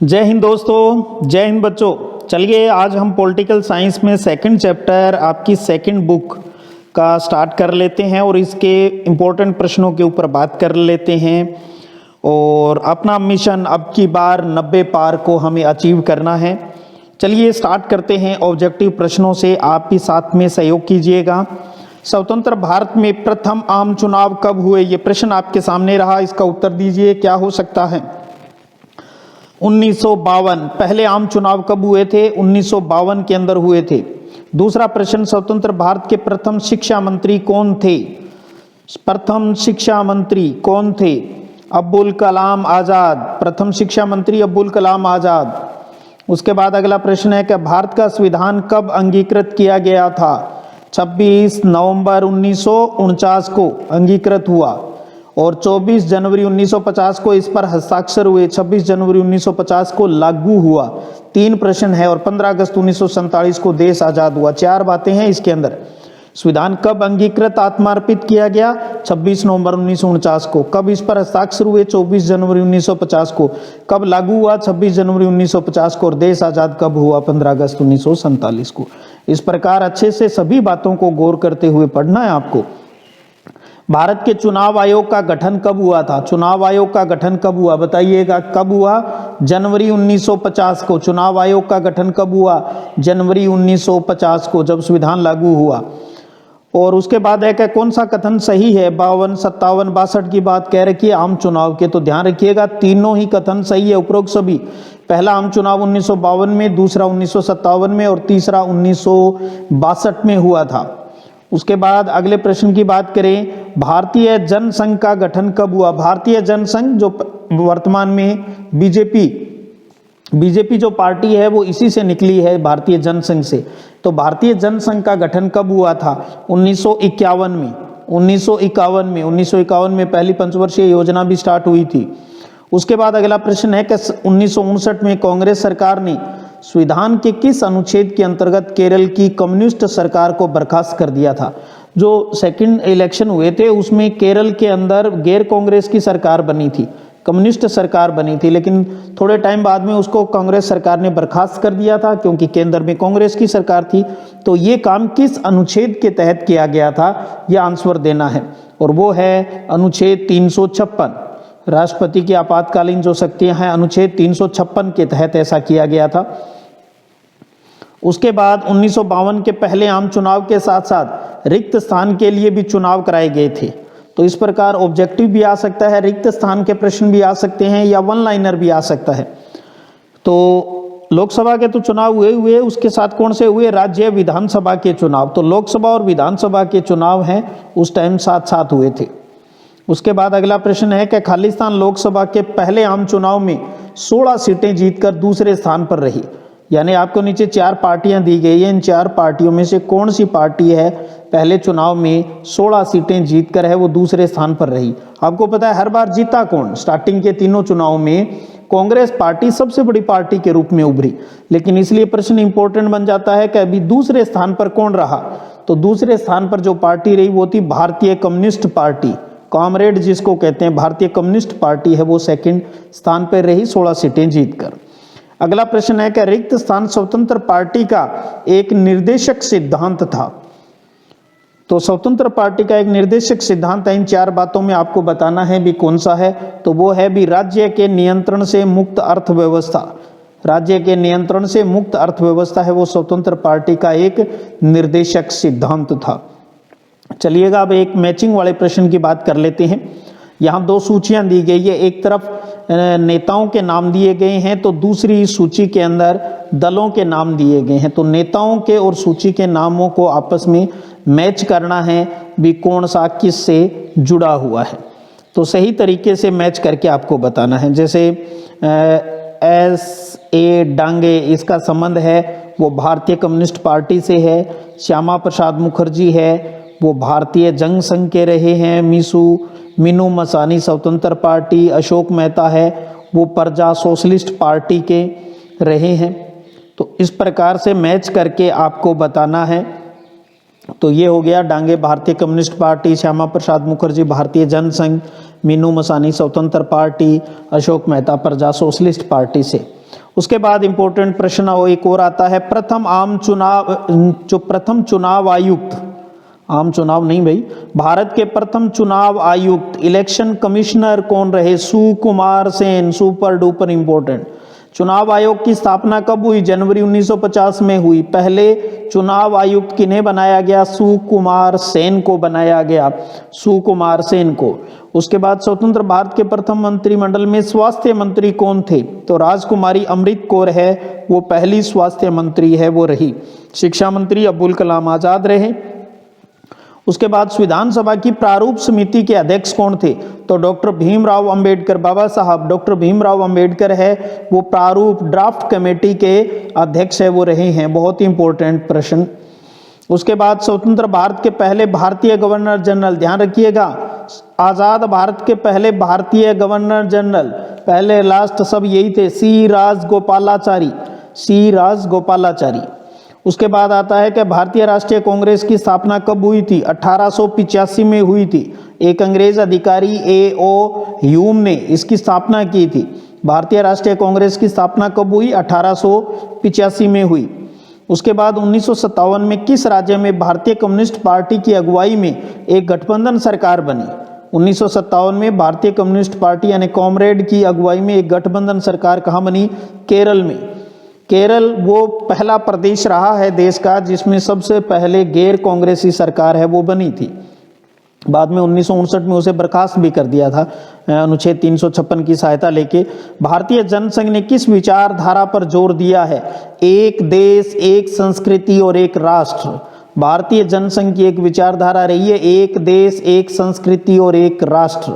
जय हिंद दोस्तों, जय हिंद बच्चों। चलिए आज हम पॉलिटिकल साइंस में सेकंड चैप्टर आपकी सेकंड बुक का स्टार्ट कर लेते हैं और इसके इम्पोर्टेंट प्रश्नों के ऊपर बात कर लेते हैं। और अपना मिशन अब की बार 90 पार को हमें अचीव करना है। चलिए स्टार्ट करते हैं ऑब्जेक्टिव प्रश्नों से। आप भी साथ में सहयोग कीजिएगा। स्वतंत्र भारत में प्रथम आम चुनाव कब हुए? ये प्रश्न आपके सामने रहा, इसका उत्तर दीजिए। क्या हो सकता है? 1952 पहले आम चुनाव कब हुए थे? 1952 के अंदर हुए थे। दूसरा प्रश्न, स्वतंत्र भारत के प्रथम शिक्षा मंत्री कौन थे? प्रथम शिक्षा मंत्री कौन थे? अब्दुल कलाम आजाद। प्रथम शिक्षा मंत्री अब्दुल कलाम आजाद। उसके बाद अगला प्रश्न है कि भारत का संविधान कब अंगीकृत किया गया था? 26 नवंबर 1949 को अंगीकृत हुआ और 24 जनवरी 1950 को इस पर हस्ताक्षर हुए। 26 जनवरी 1950 को लागू हुआ। 3 प्रश्न है। और 15 अगस्त 1947 को देश आजाद हुआ। 4 बातें हैं इसके अंदर। संविधान कब अंगीकृत आत्मार्पित किया गया? 26 नवंबर 1949 को। कब इस पर हस्ताक्षर हुए? 24 जनवरी 1950 को। कब लागू हुआ? 26 जनवरी 1950 को। और देश आजाद कब हुआ? 15 अगस्त 1947 को। इस प्रकार अच्छे से सभी बातों को गौर करते हुए पढ़ना है आपको। भारत के चुनाव आयोग का गठन कब हुआ था? चुनाव आयोग का गठन कब हुआ? बताइएगा कब हुआ? जनवरी 1950 को। चुनाव आयोग का गठन कब हुआ? जनवरी 1950 को, जब संविधान लागू हुआ। और उसके बाद है कि कौन सा कथन सही है? 52, 57, 62 की बात कह रखी है आम चुनाव के, तो ध्यान रखिएगा तीनों ही कथन सही है। उपरोक्त सभी। पहला आम चुनाव 1952 में, दूसरा 1957 में और तीसरा 1962 में हुआ था। उसके बाद अगले प्रश्न की बात करें, भारतीय जनसंघ का गठन कब हुआ? भारतीय जनसंघ जो वर्तमान में बीजेपी जो पार्टी है वो इसी से निकली है, भारतीय जनसंघ से। तो भारतीय जनसंघ का गठन कब हुआ था? 1951 में। 1951 में पहली पंचवर्षीय योजना भी स्टार्ट हुई थी। उसके बाद अगला प्रश्न है कि 1959 में कांग्रेस सरकार ने संविधान के किस अनुच्छेद के अंतर्गत केरल की कम्युनिस्ट सरकार को बर्खास्त कर दिया था? जो सेकंड इलेक्शन हुए थे उसमें केरल के अंदर गैर कांग्रेस की सरकार बनी थी, कम्युनिस्ट सरकार बनी थी, लेकिन थोड़े टाइम बाद में उसको कांग्रेस सरकार ने बर्खास्त कर दिया था क्योंकि केंद्र में कांग्रेस की सरकार थी। तो ये काम किस अनुच्छेद के तहत किया गया था, यह आंसर देना है। और वो है अनुच्छेद 356। राष्ट्रपति की आपातकालीन जो शक्तियां हैं, अनुच्छेद 356 के तहत ऐसा किया गया था। उसके बाद 1952 के पहले आम चुनाव के साथ साथ रिक्त स्थान के लिए भी चुनाव कराए गए थे। तो इस प्रकार ऑब्जेक्टिव भी आ सकता है, रिक्त स्थान के प्रश्न भी आ सकते हैं या वन लाइनर भी आ सकता है। तो लोकसभा के तो चुनाव हुए, उसके साथ कौन से हुए? राज्य विधानसभा के चुनाव। तो लोकसभा और विधानसभा के चुनाव हैं उस टाइम साथ साथ हुए थे। उसके बाद अगला प्रश्न है कि खालिस्तान लोकसभा के पहले आम चुनाव में 16 सीटें जीतकर दूसरे स्थान पर रही। यानी आपको नीचे 4 पार्टियां दी गई हैं। इन 4 पार्टियों में से कौन सी पार्टी है पहले चुनाव में 16 सीटें जीतकर है वो दूसरे स्थान पर रही? आपको पता है हर बार जीता कौन? स्टार्टिंग के तीनों चुनाव में कांग्रेस पार्टी सबसे बड़ी पार्टी के रूप में उभरी, लेकिन इसलिए प्रश्न इंपॉर्टेंट बन जाता है कि अभी दूसरे स्थान पर कौन रहा? तो दूसरे स्थान पर जो पार्टी रही वो थी भारतीय कम्युनिस्ट पार्टी, कॉमरेड जिसको कहते हैं। भारतीय कम्युनिस्ट पार्टी है वो सेकंड स्थान पर रही 16 सीटें जीतकर। अगला प्रश्न है कि रिक्त स्थान स्वतंत्र पार्टी का एक निर्देशक सिद्धांत था। तो स्वतंत्र पार्टी का एक निर्देशक सिद्धांत है, इन 4 बातों में आपको बताना है भी कौन सा है। तो वो है भी राज्य के नियंत्रण से मुक्त अर्थव्यवस्था। राज्य के नियंत्रण से मुक्त अर्थव्यवस्था है वो स्वतंत्र पार्टी का एक निर्देशक सिद्धांत था। चलिएगा अब एक मैचिंग वाले प्रश्न की बात कर लेते हैं। यहाँ 2 सूचियां दी गई है, एक तरफ नेताओं के नाम दिए गए हैं तो दूसरी सूची के अंदर दलों के नाम दिए गए हैं। तो नेताओं के और सूची के नामों को आपस में मैच करना है भी कौन सा किस से जुड़ा हुआ है। तो सही तरीके से मैच करके आपको बताना है। जैसे S.A. डांगे, इसका संबंध है वो भारतीय कम्युनिस्ट पार्टी से है। श्यामा प्रसाद मुखर्जी है वो भारतीय जनसंघ के रहे हैं। मीनू मसानी स्वतंत्र पार्टी। अशोक मेहता है वो प्रजा सोशलिस्ट पार्टी के रहे हैं। तो इस प्रकार से मैच करके आपको बताना है। तो ये हो गया डांगे भारतीय कम्युनिस्ट पार्टी, श्यामा प्रसाद मुखर्जी भारतीय जनसंघ, मीनू मसानी स्वतंत्र पार्टी, अशोक मेहता प्रजा सोशलिस्ट पार्टी से। उसके बाद इंपॉर्टेंट प्रश्न एक और आता है, प्रथम आम चुनाव, जो प्रथम चुनाव आयुक्त, आम चुनाव नहीं भाई, भारत के प्रथम चुनाव आयुक्त इलेक्शन कमिश्नर कौन रहे? Sukumar Sen. Super duper important. चुनाव आयोग की स्थापना कब हुई? जनवरी 1950 में हुई। पहले चुनाव आयुक्त किन्हें बनाया गया? सुकुमार सेन को बनाया गया, सुकुमार सेन को। उसके बाद स्वतंत्र भारत के प्रथम मंत्रिमंडल में स्वास्थ्य मंत्री कौन थे? तो राजकुमारी अमृत कौर है, वो पहली स्वास्थ्य मंत्री है, वो रही। शिक्षा मंत्री अब्दुल कलाम आजाद रहे। उसके बाद विधानसभा की प्रारूप समिति के अध्यक्ष कौन थे? तो डॉक्टर भीमराव अंबेडकर, बाबा साहब डॉक्टर भीमराव अंबेडकर है, वो प्रारूप ड्राफ्ट कमेटी के अध्यक्ष है, वो रहे हैं। बहुत ही इंपॉर्टेंट प्रश्न। उसके बाद स्वतंत्र भारत के पहले भारतीय गवर्नर जनरल, ध्यान रखिएगा, आजाद भारत के पहले भारतीय गवर्नर जनरल, पहले लास्ट सब यही थे, सी राजगोपालाचारी, सी राजगोपालाचारी। उसके बाद आता है कि भारतीय राष्ट्रीय कांग्रेस की स्थापना कब हुई थी? 1885 में हुई थी। एक अंग्रेज अधिकारी A.O. ह्यूम ने इसकी स्थापना की थी। भारतीय राष्ट्रीय कांग्रेस की स्थापना कब हुई? 1885 में हुई। उसके बाद 1957 में किस राज्य में भारतीय कम्युनिस्ट पार्टी की अगुवाई में एक गठबंधन सरकार बनी? 1957 में भारतीय कम्युनिस्ट पार्टी यानी कॉमरेड की अगुवाई में एक गठबंधन सरकार कहाँ बनी? केरल में। केरल वो पहला प्रदेश रहा है देश का जिसमें सबसे पहले गैर कांग्रेसी सरकार है वो बनी थी। बाद में 1959 में उसे बर्खास्त भी कर दिया था अनुच्छेद 356 की सहायता लेके। भारतीय जनसंघ ने किस विचारधारा पर जोर दिया है? एक देश, एक संस्कृति और एक राष्ट्र। भारतीय जनसंघ की एक विचारधारा रही है एक देश, एक संस्कृति और एक राष्ट्र।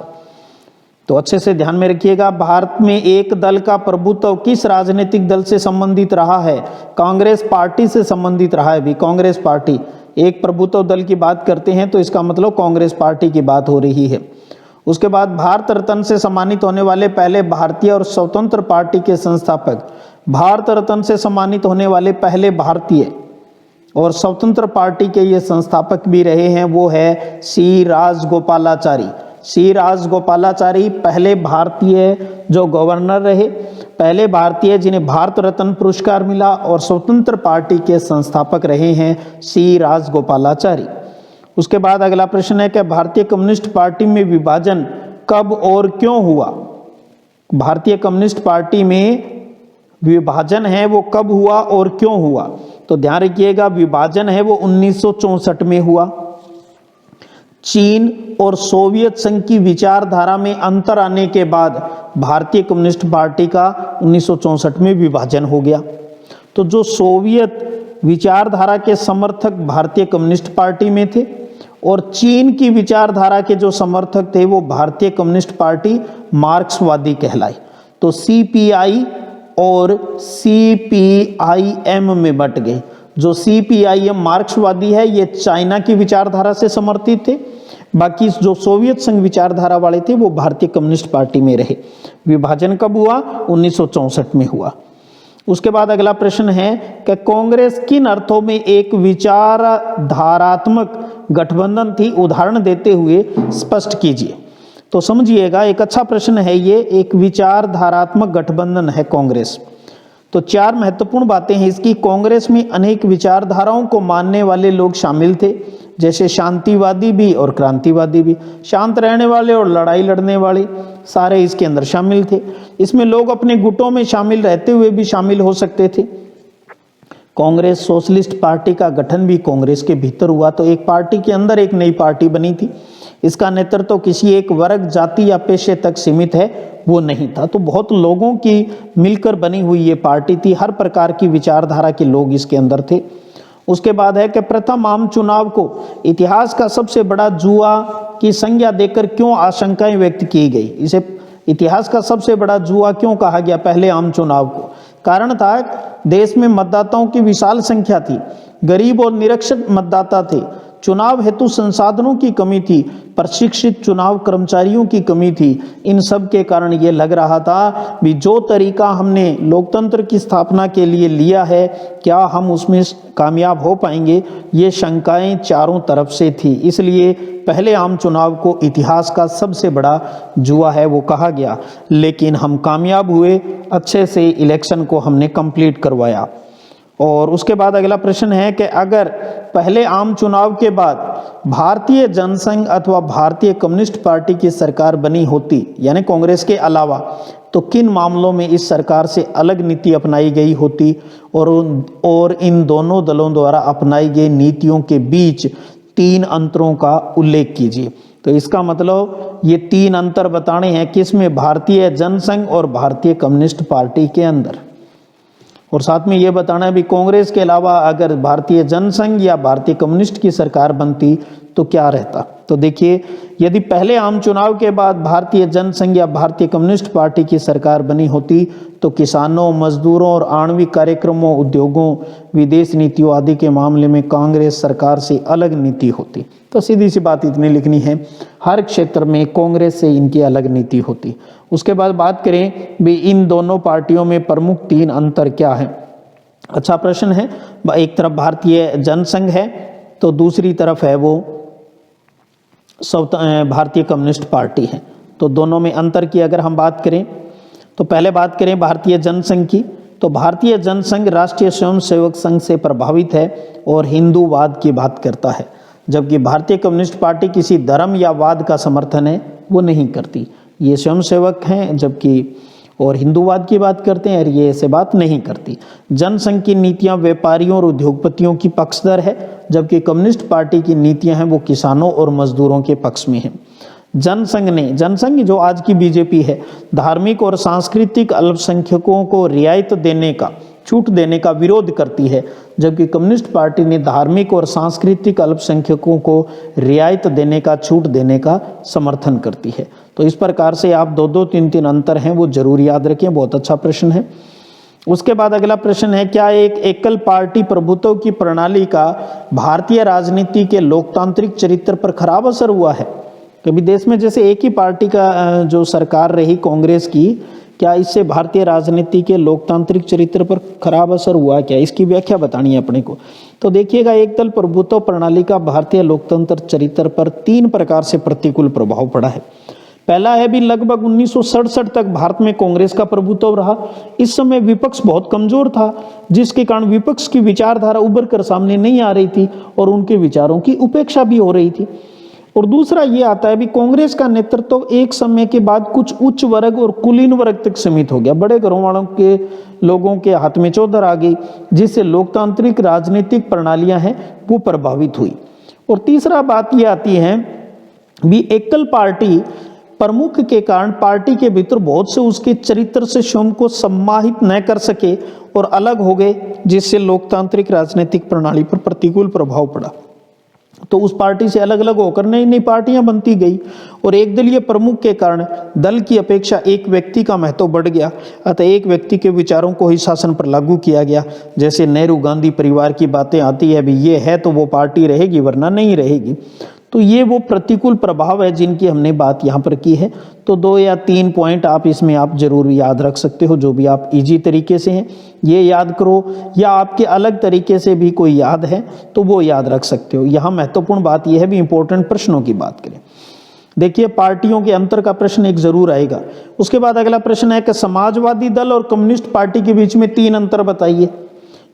तो अच्छे से ध्यान में रखिएगा, भारत में एक दल का प्रभुत्व किस राजनीतिक दल से संबंधित रहा है? कांग्रेस पार्टी से संबंधित रहा है भी, कांग्रेस पार्टी। एक प्रभुत्व दल की बात करते हैं तो इसका मतलब कांग्रेस पार्टी की बात हो रही है। उसके बाद भारत रत्न से सम्मानित होने वाले पहले भारतीय और स्वतंत्र पार्टी के संस्थापक, भारत रत्न से सम्मानित होने वाले पहले भारतीय और स्वतंत्र पार्टी के ये संस्थापक भी रहे हैं, वो है सी राजगोपालाचारी। सी राजगोपालाचारी पहले भारतीय जो गवर्नर रहे, पहले भारतीय जिन्हें भारत रत्न पुरस्कार मिला और स्वतंत्र पार्टी के संस्थापक रहे हैं सी राजगोपालाचारी। उसके बाद अगला प्रश्न है कि भारतीय कम्युनिस्ट पार्टी में विभाजन कब और क्यों हुआ? भारतीय कम्युनिस्ट पार्टी में विभाजन है वो कब हुआ और क्यों हुआ? तो ध्यान रखिएगा, विभाजन है वो 1964 में हुआ। चीन और सोवियत संघ की विचारधारा में अंतर आने के बाद भारतीय कम्युनिस्ट पार्टी का 1964 में विभाजन हो गया। तो जो सोवियत विचारधारा के समर्थक भारतीय कम्युनिस्ट पार्टी में थे और चीन की विचारधारा के जो समर्थक थे वो भारतीय कम्युनिस्ट पार्टी मार्क्सवादी कहलाई। तो CPI और CPIM में बट गए। जो CPIM मार्क्सवादी है ये चाइना की विचारधारा से समर्थित थे, बाकी जो सोवियत संघ विचारधारा वाले थे वो भारतीय कम्युनिस्ट पार्टी में रहे। विभाजन कब हुआ? 1964 में हुआ। उसके बाद अगला प्रश्न है कि कांग्रेस किन अर्थों में एक विचारधारात्मक गठबंधन थी? उदाहरण देते हुए स्पष्ट कीजिए। तो समझिएगा, एक अच्छा प्रश्न है ये, एक विचारधारात्मक गठबंधन है कांग्रेस। तो चार महत्वपूर्ण बातें हैं इसकी। कांग्रेस में अनेक विचारधाराओं को मानने वाले लोग शामिल थे, जैसे शांतिवादी भी और क्रांतिवादी भी, शांत रहने वाले और लड़ाई लड़ने वाले, सारे इसके अंदर शामिल थे। इसमें लोग अपने गुटों में शामिल रहते हुए भी शामिल हो सकते थे। कांग्रेस सोशलिस्ट पार्टी का गठन भी कांग्रेस के भीतर हुआ, तो एक पार्टी के अंदर एक नई पार्टी बनी थी। इसका नेतृत्व तो किसी एक वर्ग, जाति या पेशे तक सीमित है वो नहीं था। तो बहुत लोगों की मिलकर बनी हुई ये पार्टी थी, हर प्रकार की विचारधारा के लोग इसके अंदर थे। उसके बाद है कि प्रथम आम चुनाव को इतिहास का सबसे बड़ा जुआ की संज्ञा देकर क्यों आशंकाएं व्यक्त की गई? इसे इतिहास का सबसे बड़ा जुआ क्यों कहा गया पहले आम चुनाव को? कारण था देश में मतदाताओं की विशाल संख्या थी, गरीब और निरक्षर मतदाता थे, चुनाव हेतु संसाधनों की कमी थी, प्रशिक्षित चुनाव कर्मचारियों की कमी थी। इन सब के कारण ये लग रहा था भी जो तरीका हमने लोकतंत्र की स्थापना के लिए लिया है, क्या हम उसमें कामयाब हो पाएंगे, ये शंकाएं चारों तरफ से थी। इसलिए पहले आम चुनाव को इतिहास का सबसे बड़ा जुआ है वो कहा गया। लेकिन हम कामयाब हुए, अच्छे से इलेक्शन को हमने कंप्लीट करवाया। और उसके बाद अगला प्रश्न है कि अगर पहले आम चुनाव के बाद भारतीय जनसंघ अथवा भारतीय कम्युनिस्ट पार्टी की सरकार बनी होती, यानी कांग्रेस के अलावा, तो किन मामलों में इस सरकार से अलग नीति अपनाई गई होती और इन दोनों दलों द्वारा अपनाई गई नीतियों के बीच 3 अंतरों का उल्लेख कीजिए। तो इसका मतलब ये 3 अंतर बताने हैं किसमें, भारतीय जनसंघ और भारतीय कम्युनिस्ट पार्टी के अंदर। और साथ में ये बताना है भी कांग्रेस के अलावा अगर भारतीय जनसंघ या भारतीय कम्युनिस्ट की सरकार बनती तो क्या रहता। तो देखिए, यदि पहले आम चुनाव के बाद भारतीय जनसंघ या भारतीय कम्युनिस्ट पार्टी की सरकार बनी होती तो किसानों, मजदूरों और आणविक कार्यक्रमों, उद्योगों, विदेश नीतियों आदि के मामले में कांग्रेस सरकार से अलग नीति होती। तो सीधी सी बात इतनी लिखनी है, हर क्षेत्र में कांग्रेस से इनकी अलग नीति होती। उसके बाद बात करें भी इन दोनों पार्टियों में प्रमुख 3 अंतर क्या है। अच्छा प्रश्न है। एक तरफ भारतीय जनसंघ है तो दूसरी तरफ है वो भारतीय कम्युनिस्ट पार्टी है। तो दोनों में अंतर की अगर हम बात करें तो पहले बात करें भारतीय जनसंघ की, तो भारतीय जनसंघ राष्ट्रीय स्वयंसेवक संघ से प्रभावित है और हिंदूवाद की बात करता है, जबकि भारतीय कम्युनिस्ट पार्टी किसी धर्म या वाद का समर्थन है वो नहीं करती। ये स्वयंसेवक हैं जबकि और हिंदूवाद की बात करते हैं और ये ऐसे बात नहीं करती। जनसंघ की नीतियां व्यापारियों और उद्योगपतियों की पक्षधर है, जबकि कम्युनिस्ट पार्टी की नीतियां हैं वो किसानों और मजदूरों के पक्ष में हैं। जनसंघ जो आज की बीजेपी है, धार्मिक और सांस्कृतिक अल्पसंख्यकों को रियायत देने का, छूट देने का विरोध करती है, जबकि कम्युनिस्ट पार्टी ने धार्मिक और सांस्कृतिक अल्पसंख्यकों को रियायत देने का, छूट देने का समर्थन करती है। तो इस प्रकार से आप 2-2, 3-3 अंतर हैं वो जरूर याद रखें। बहुत अच्छा प्रश्न है। उसके बाद अगला प्रश्न है, क्या एक एकल पार्टी प्रभुत्व की प्रणाली का भारतीय राजनीति के लोकतांत्रिक चरित्र पर खराब असर हुआ है? कभी देश में जैसे एक ही पार्टी का जो सरकार रही कांग्रेस की, क्या इससे भारतीय राजनीति के लोकतांत्रिक चरित्र पर खराब असर हुआ क्या? इसकी व्याख्या बतानी है अपने को। तो देखिएगा, एक दल प्रभुत्व प्रणाली का भारतीय लोकतंत्र चरित्र पर 3 प्रकार से प्रतिकूल प्रभाव पड़ा है। पहला है भी लगभग 1967 तक भारत में कांग्रेस का प्रभुत्व रहा। इस समय विपक्ष बहुत कमजोर था, जिसके कारण विपक्ष की विचारधारा उभर कर सामने नहीं आ रही थी और उनके विचारों की उपेक्षा भी हो रही थी। और दूसरा ये आता है भी कांग्रेस का नेतृत्व एक समय के बाद कुछ उच्च वर्ग और कुलीन वर्ग तक सीमित हो गया, बड़े घरों वालों के लोगों के हाथ में चौधर आ गई, जिससे लोकतांत्रिक राजनीतिक प्रणालियां हैं वो प्रभावित हुई। और तीसरा बात ये आती है भी एकल पार्टी प्रमुख के कारण पार्टी के भीतर बहुत से उसके चरित्र से स्वयं को सम्मानित न कर सके और अलग हो गए, जिससे लोकतांत्रिक राजनीतिक प्रणाली पर प्रतिकूल प्रभाव पड़ा। तो उस पार्टी से अलग अलग होकर नई नई पार्टियां बनती गई और एक दलीय प्रमुख के कारण दल की अपेक्षा एक व्यक्ति का महत्व बढ़ गया, अतः एक व्यक्ति के विचारों को ही शासन पर लागू किया गया। जैसे नेहरू गांधी परिवार की बातें आती है, भी ये है तो वो पार्टी रहेगी वरना नहीं रहेगी। तो ये वो प्रतिकूल प्रभाव है जिनकी हमने बात यहाँ पर की है। तो 2 या 3 पॉइंट आप इसमें आप जरूर याद रख सकते हो, जो भी आप इजी तरीके से हैं ये याद करो, या आपके अलग तरीके से भी कोई याद है तो वो याद रख सकते हो। यहाँ महत्वपूर्ण बात यह है भी इंपॉर्टेंट प्रश्नों की बात करें। देखिए, पार्टियों के अंतर का प्रश्न एक जरूर आएगा। उसके बाद अगला प्रश्न है कि समाजवादी दल और कम्युनिस्ट पार्टी के बीच में 3 अंतर बताइए।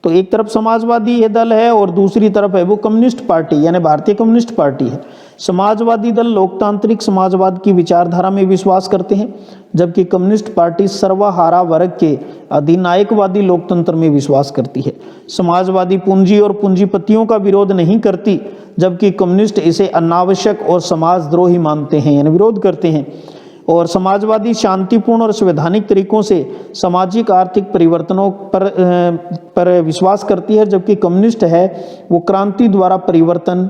तो एक तरफ समाजवादी ये दल है और दूसरी तरफ है वो कम्युनिस्ट पार्टी यानी भारतीय कम्युनिस्ट पार्टी है। समाजवादी दल लोकतांत्रिक समाजवाद की विचारधारा में विश्वास करते हैं, जबकि कम्युनिस्ट पार्टी सर्वहारा वर्ग के अधिनायकवादी लोकतंत्र में विश्वास करती है। समाजवादी पूंजी और पूंजीपतियों का विरोध नहीं करती, जबकि कम्युनिस्ट इसे अनावश्यक और समाजद्रोही मानते हैं यानी विरोध करते हैं। और समाजवादी शांतिपूर्ण और संवैधानिक तरीकों से सामाजिक आर्थिक परिवर्तनों पर विश्वास करती है, जबकि कम्युनिस्ट है वो क्रांति द्वारा परिवर्तन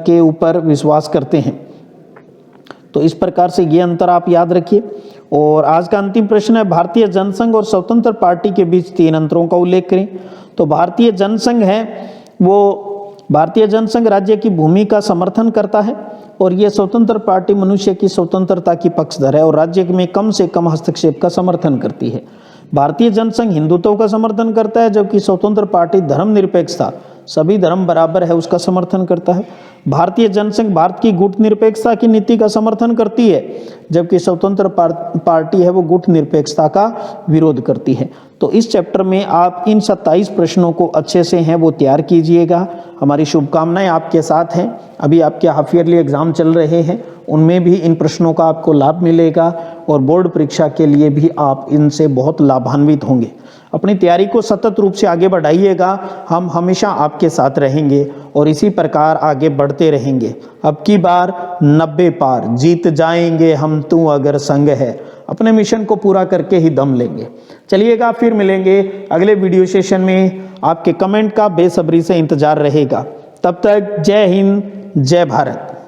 के ऊपर विश्वास करते हैं। तो इस प्रकार से ये अंतर आप याद रखिए। और आज का अंतिम प्रश्न है, भारतीय जनसंघ और स्वतंत्र पार्टी के बीच 3 अंतरों का उल्लेख करें। तो भारतीय जनसंघ है वो भारतीय जनसंघ राज्य की भूमि का समर्थन करता है और ये स्वतंत्र पार्टी मनुष्य की स्वतंत्रता की पक्षधर है और राज्य में कम से कम हस्तक्षेप का समर्थन करती है। भारतीय जनसंघ हिंदुत्व का समर्थन करता है, जबकि स्वतंत्र पार्टी धर्मनिरपेक्षता, सभी धर्म बराबर है, उसका समर्थन करता है। भारतीय जनसंघ भारत की गुट निरपेक्षता की नीति का समर्थन करती है, जबकि स्वतंत्र पार्टी है वो गुट निरपेक्षता का विरोध करती है। तो इस चैप्टर में आप इन 27 प्रश्नों को अच्छे से हैं वो तैयार कीजिएगा। हमारी शुभकामनाएं आपके साथ हैं। अभी आपके हाफ ईयरली एग्जाम चल रहे हैं, उनमें भी इन प्रश्नों का आपको लाभ मिलेगा और बोर्ड परीक्षा के लिए भी आप इनसे बहुत लाभान्वित होंगे। अपनी तैयारी को सतत रूप से आगे बढ़ाइएगा, हम हमेशा आपके साथ रहेंगे और इसी प्रकार आगे बढ़ते रहेंगे। अब की बार 90 पार जीत जाएंगे हम, तू अगर संग है। अपने मिशन को पूरा करके ही दम लेंगे। चलिएगा, फिर मिलेंगे अगले वीडियो सेशन में। आपके कमेंट का बेसब्री से इंतजार रहेगा। तब तक जय हिंद, जय भारत।